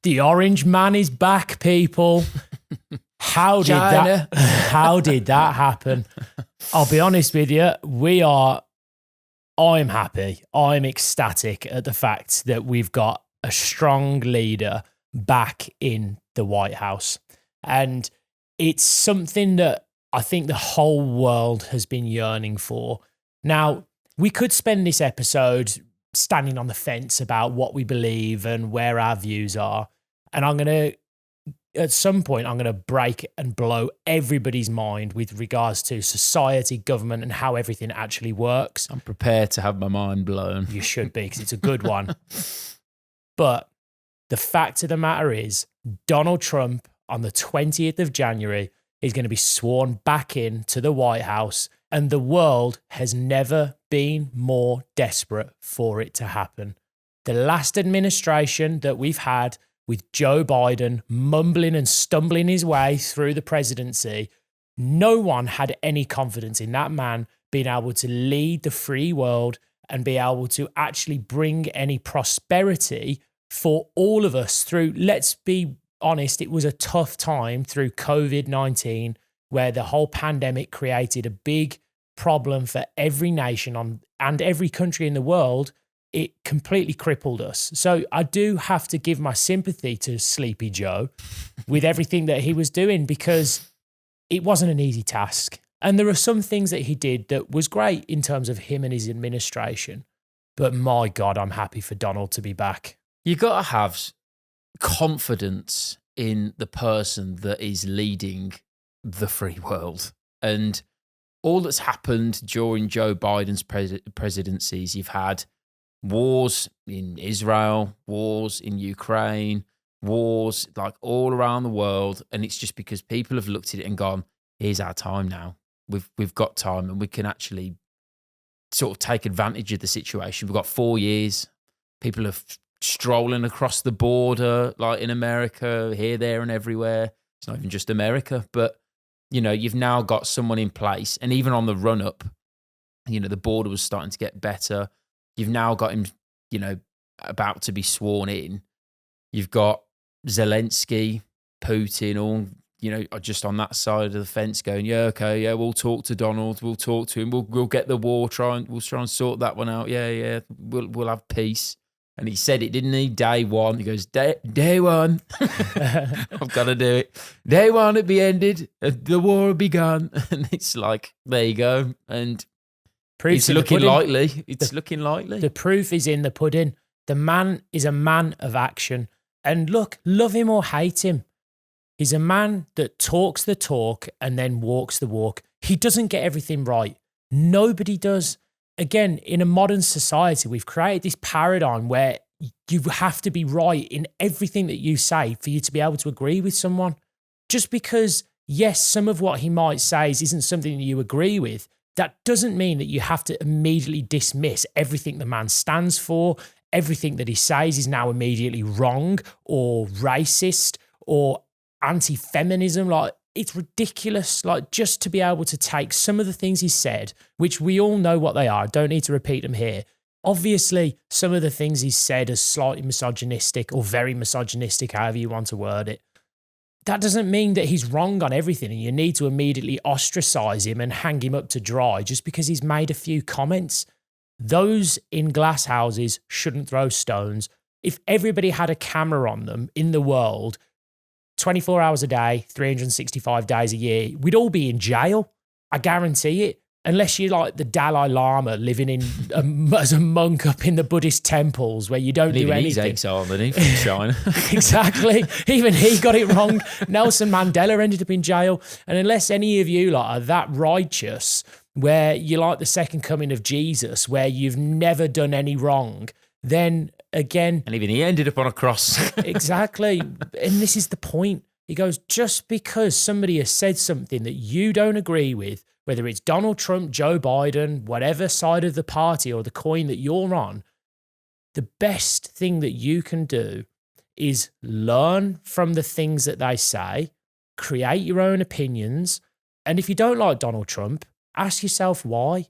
The orange man is back, people. How did that happen? I'll be honest with you. I'm happy. I'm ecstatic at the fact that we've got a strong leader back in the White House. And it's something that I think the whole world has been yearning for. Now, we could spend this episode standing on the fence about what we believe and where our views are. And at some point, I'm going to break and blow everybody's mind with regards to society, government, and how everything actually works. I'm prepared to have my mind blown. You should be, because it's a good one. But the fact of the matter is, Donald Trump on the 20th of January is going to be sworn back into the White House, and the world has never been more desperate for it to happen. The last administration that we've had, with Joe Biden mumbling and stumbling his way through the presidency, no one had any confidence in that man being able to lead the free world and be able to actually bring any prosperity for all of us through, let's be honest, it was a tough time through COVID-19, where the whole pandemic created a big problem for every nation and every country in the world. It completely crippled us. So I do have to give my sympathy to Sleepy Joe with everything that he was doing, because it wasn't an easy task. And there are some things that he did that was great in terms of him and his administration. But my God, I'm happy for Donald to be back. You got to have confidence in the person that is leading the free world. And all that's happened during Joe Biden's presidencies, you've had wars in Israel, wars in Ukraine, wars like all around the world. And it's just because people have looked at it and gone, here's our time now. We've got time, and we can actually sort of take advantage of the situation. We've got 4 years. People are strolling across the border, like in America, here, there, and everywhere. It's not even just America, but you've now got someone in place. And even on the run up, the border was starting to get better. You've now got him, about to be sworn in. You've got Zelensky, Putin, all, just on that side of the fence going, yeah, okay, yeah, we'll talk to Donald. We'll talk to him. We'll get the war. We'll try and sort that one out. Yeah. We'll have peace. And he said it, didn't he? Day one. He goes, day one. I've got to do it. Day one, it'd be ended. The war will be gone. And it's like, there you go. And it's looking likely. Looking likely. The proof is in the pudding. The man is a man of action. And look, love him or hate him, he's a man that talks the talk and then walks the walk. He doesn't get everything right. Nobody does. Again, in a modern society, we've created this paradigm where you have to be right in everything that you say for you to be able to agree with someone. Just because, yes, some of what he might say isn't something that you agree with, that doesn't mean that you have to immediately dismiss everything the man stands for. Everything that he says is now immediately wrong or racist or anti-feminism. Like, it's ridiculous. Like, just to be able to take some of the things he said, which we all know what they are, don't need to repeat them here. Obviously, some of the things he said are slightly misogynistic or very misogynistic, however you want to word it. That doesn't mean that he's wrong on everything and you need to immediately ostracize him and hang him up to dry just because he's made a few comments. Those in glass houses shouldn't throw stones. If everybody had a camera on them in the world, 24 hours a day, 365 days a year, we'd all be in jail. I guarantee it. Unless you're like the Dalai Lama living in as a monk up in the Buddhist temples where you don't do anything. He's exiled, isn't he, from China? Exactly. Even he got it wrong. Nelson Mandela ended up in jail. And unless any of you are that righteous, where you're like the second coming of Jesus, where you've never done any wrong, then again... And even he ended up on a cross. Exactly. And this is the point. He goes, just because somebody has said something that you don't agree with, whether it's Donald Trump, Joe Biden, whatever side of the party or the coin that you're on, the best thing that you can do is learn from the things that they say, create your own opinions. And if you don't like Donald Trump, ask yourself why.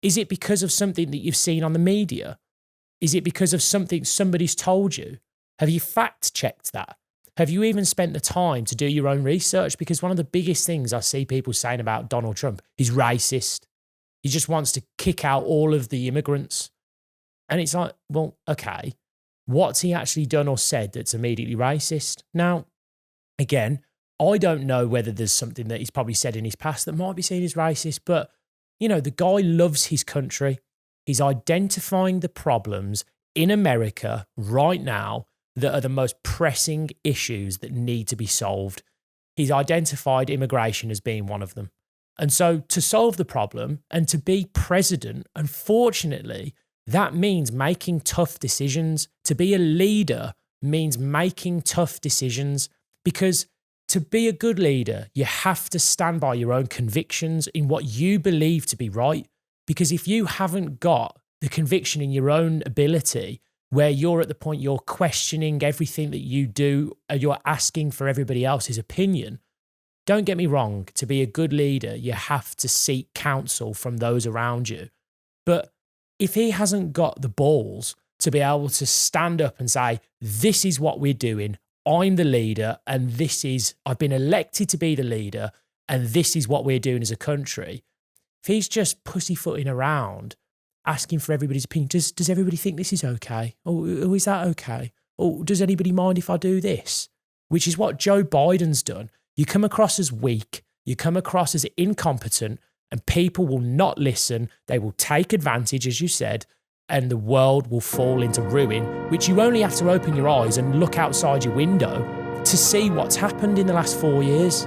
Is it because of something that you've seen on the media? Is it because of something somebody's told you? Have you fact checked that? Have you even spent the time to do your own research? Because one of the biggest things I see people saying about Donald Trump, he's racist. He just wants to kick out all of the immigrants. And it's like, well, okay, what's he actually done or said that's immediately racist? Now, again, I don't know whether there's something that he's probably said in his past that might be seen as racist, but, you know, the guy loves his country. He's identifying the problems in America right now that are the most pressing issues that need to be solved. He's identified immigration as being one of them. And so to solve the problem and to be president, unfortunately, that means making tough decisions. To be a leader means making tough decisions, because to be a good leader, you have to stand by your own convictions in what you believe to be right. Because if you haven't got the conviction in your own ability, where you're at the point you're questioning everything that you do, you're asking for everybody else's opinion, don't get me wrong, to be a good leader, you have to seek counsel from those around you. But if he hasn't got the balls to be able to stand up and say, this is what we're doing, I'm the leader, and I've been elected to be the leader, and this is what we're doing as a country. If he's just pussyfooting around, asking for everybody's opinion, does everybody think this is okay? Or is that okay? Or does anybody mind if I do this? Which is what Joe Biden's done. You come across as weak, you come across as incompetent, and people will not listen. They will take advantage, as you said, and the world will fall into ruin, which you only have to open your eyes and look outside your window to see what's happened in the last 4 years.